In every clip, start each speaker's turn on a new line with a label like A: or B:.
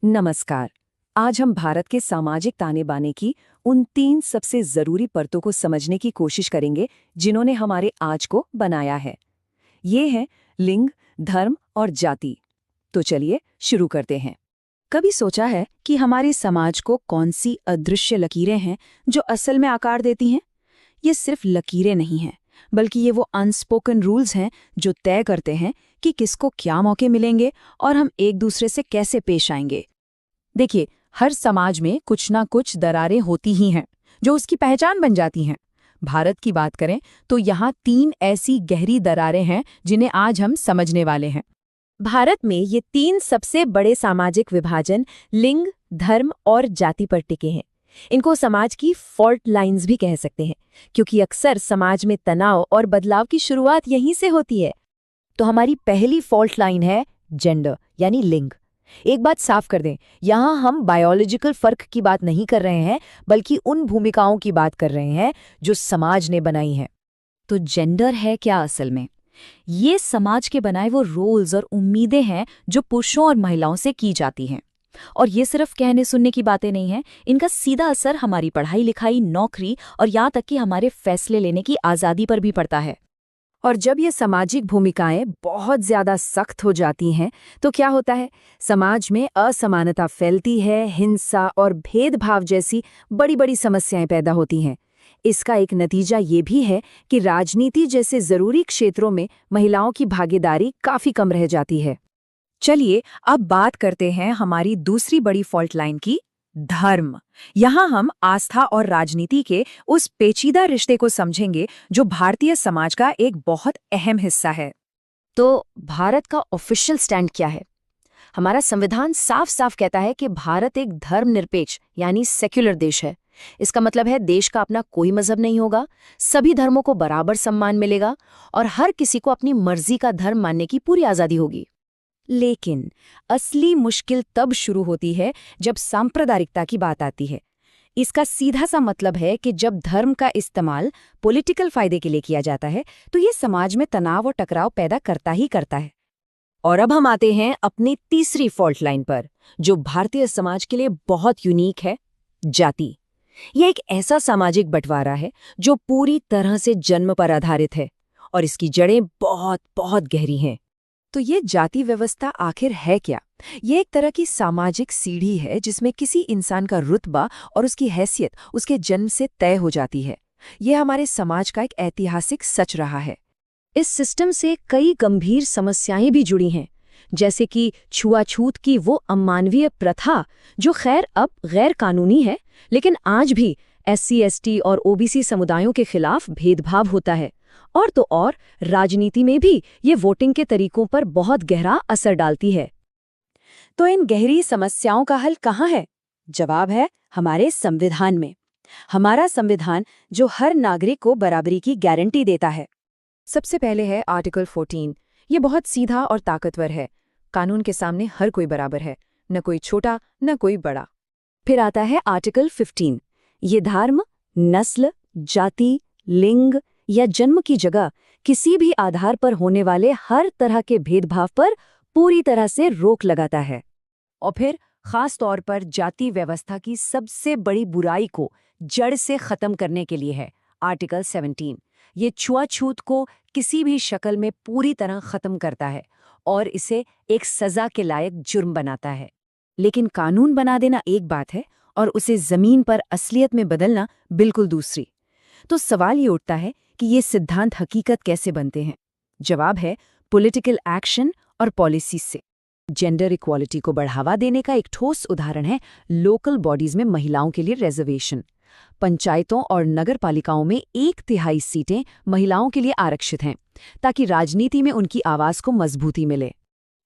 A: नमस्कार। आज हम भारत के सामाजिक ताने बाने की उन 3 सबसे जरूरी परतों को समझने की कोशिश करेंगे जिन्होंने हमारे आज को बनाया है। ये हैं लिंग, धर्म और जाति। तो चलिए शुरू करते हैं। कभी सोचा है कि हमारे समाज को कौन सी अदृश्य लकीरें हैं जो असल में आकार देती हैं? ये सिर्फ लकीरें नहीं हैं, बल्कि ये वो अनस्पोकन रूल्स हैं जो तय करते हैं कि किसको क्या मौके मिलेंगे और हम एक दूसरे से कैसे पेश आएंगे। देखिए, हर समाज में कुछ ना कुछ दरारें होती ही हैं जो उसकी पहचान बन जाती हैं। भारत की बात करें तो यहाँ 3 ऐसी गहरी दरारें हैं जिन्हें आज हम समझने वाले हैं।
B: भारत में ये 3 सबसे बड़े सामाजिक विभाजन लिंग, धर्म और जाति पर टिके हैं। इनको समाज की फॉल्ट लाइंस भी कह सकते हैं, क्योंकि अक्सर समाज में तनाव और बदलाव की शुरुआत यहीं से होती है।
A: तो हमारी पहली फॉल्ट लाइन है जेंडर यानी लिंग। एक बात साफ कर दें, यहाँ हम बायोलॉजिकल फर्क की बात नहीं कर रहे हैं, बल्कि उन भूमिकाओं की बात कर रहे हैं जो समाज ने बनाई हैं। तो जेंडर है क्या असल में? ये समाज के बनाए वो रोल्स और उम्मीदें हैं जो पुरुषों और महिलाओं से की जाती हैं। और ये सिर्फ कहने सुनने की बातें नहीं हैं, इनका सीधा असर हमारी पढ़ाई लिखाई, नौकरी और यहाँ तक कि हमारे फैसले लेने की आज़ादी पर भी पड़ता है। और जब ये सामाजिक भूमिकाएं बहुत ज्यादा सख्त हो जाती हैं तो क्या होता है? समाज में असमानता फैलती है, हिंसा और भेदभाव जैसी बड़ी बड़ी समस्याएं पैदा होती हैं। इसका एक नतीजा ये भी है कि राजनीति जैसे जरूरी क्षेत्रों में महिलाओं की भागीदारी काफी कम रह जाती है। चलिए अब बात करते हैं हमारी दूसरी बड़ी फॉल्ट लाइन की, धर्म। यहाँ हम आस्था और राजनीति के उस पेचीदा रिश्ते को समझेंगे जो भारतीय समाज का एक बहुत अहम हिस्सा है। तो भारत का ऑफिशियल स्टैंड क्या है? हमारा संविधान साफ साफ कहता है कि भारत एक धर्मनिरपेक्ष यानी सेक्युलर देश है। इसका मतलब है देश का अपना कोई मजहब नहीं होगा, सभी धर्मों को बराबर सम्मान मिलेगा और हर किसी को अपनी मर्जी का धर्म मानने की पूरी आज़ादी होगी। लेकिन असली मुश्किल तब शुरू होती है जब सांप्रदायिकता की बात आती है। इसका सीधा सा मतलब है कि जब धर्म का इस्तेमाल पॉलिटिकल फायदे के लिए किया जाता है तो ये समाज में तनाव और टकराव पैदा करता ही करता है। और अब हम आते हैं अपनी तीसरी फॉल्ट लाइन पर, जो भारतीय समाज के लिए बहुत यूनिक है, जाति। यह एक ऐसा सामाजिक बंटवारा है जो पूरी तरह से जन्म पर आधारित है और इसकी जड़ें बहुत बहुत गहरी हैं। तो ये जाति व्यवस्था आखिर है क्या? ये एक तरह की सामाजिक सीढ़ी है जिसमें किसी इंसान का रुतबा और उसकी हैसियत उसके जन्म से तय हो जाती है। ये हमारे समाज का एक ऐतिहासिक सच रहा है। इस सिस्टम से कई गंभीर समस्याएं भी जुड़ी हैं, जैसे कि छुआछूत की वो अमानवीय प्रथा जो खैर अब गैर कानूनी है, लेकिन आज भी SC, ST और OBC समुदायों के खिलाफ भेदभाव होता है। और तो और राजनीति में भी ये वोटिंग के तरीकों पर बहुत गहरा असर डालती है। तो इन गहरी समस्याओं का हल कहाँ है? जवाब है हमारे संविधान में। हमारा संविधान जो हर नागरिक को बराबरी की गारंटी देता है। सबसे पहले है आर्टिकल 14। ये बहुत सीधा और ताकतवर है। कानून के सामने हर कोई बराबर है, न कोई छोटा न कोई बड़ा। फिर आता है आर्टिकल 15। ये धर्म, नस्ल, जाति, लिंग या जन्म की जगह किसी भी आधार पर होने वाले हर तरह के भेदभाव पर पूरी तरह से रोक लगाता है। और फिर खास तौर पर जाति व्यवस्था की सबसे बड़ी बुराई को जड़ से खत्म करने के लिए है आर्टिकल 17। ये छुआछूत को किसी भी शक्ल में पूरी तरह खत्म करता है और इसे एक सजा के लायक जुर्म बनाता है। लेकिन कानून बना देना एक बात है और उसे जमीन पर असलियत में बदलना बिल्कुल दूसरी। तो सवाल ये उठता है कि ये सिद्धांत हकीकत कैसे बनते हैं? जवाब है पॉलिटिकल एक्शन और पॉलिसी से। जेंडर इक्वालिटी को बढ़ावा देने का एक ठोस उदाहरण है लोकल बॉडीज में महिलाओं के लिए रिजर्वेशन। पंचायतों और नगरपालिकाओं में 1/3 सीटें महिलाओं के लिए आरक्षित हैं ताकि राजनीति में उनकी आवाज को मजबूती मिले।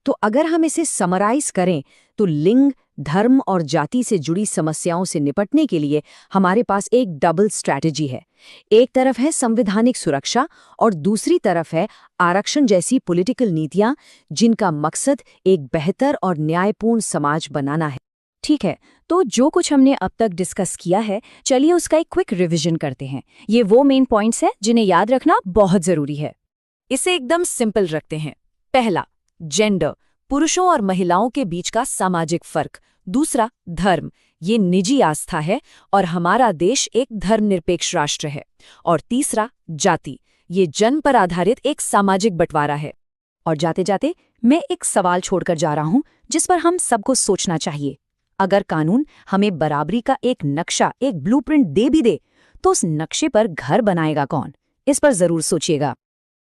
A: तो अगर हम इसे समराइज करें तो लिंग, धर्म और जाति से जुड़ी समस्याओं से निपटने के लिए हमारे पास एक डबल स्ट्रैटेजी है। एक तरफ है संवैधानिक सुरक्षा और दूसरी तरफ है आरक्षण जैसी पॉलिटिकल नीतियां जिनका मकसद एक बेहतर और न्यायपूर्ण समाज बनाना है। ठीक है, तो जो कुछ हमने अब तक डिस्कस किया है, चलिए उसका एक क्विक रिवीजन करते हैं। ये वो मेन पॉइंट्स हैं जिन्हें याद रखना बहुत जरूरी है। इसे एकदम सिंपल रखते हैं। पहला, जेंडर, पुरुषों और महिलाओं के बीच का सामाजिक फर्क दूसरा धर्म, ये निजी आस्था है और हमारा देश एक धर्मनिरपेक्ष राष्ट्र है। और तीसरा जाति, ये जन्म पर आधारित एक सामाजिक बंटवारा है।
C: और जाते जाते मैं एक सवाल छोड़कर जा रहा हूं जिस पर हम सबको सोचना चाहिए। अगर कानून हमें बराबरी का एक नक्शा, एक ब्लूप्रिंट दे भी दे, तो उस नक्शे पर घर बनाएगा कौन? इस पर जरूर सोचिएगा।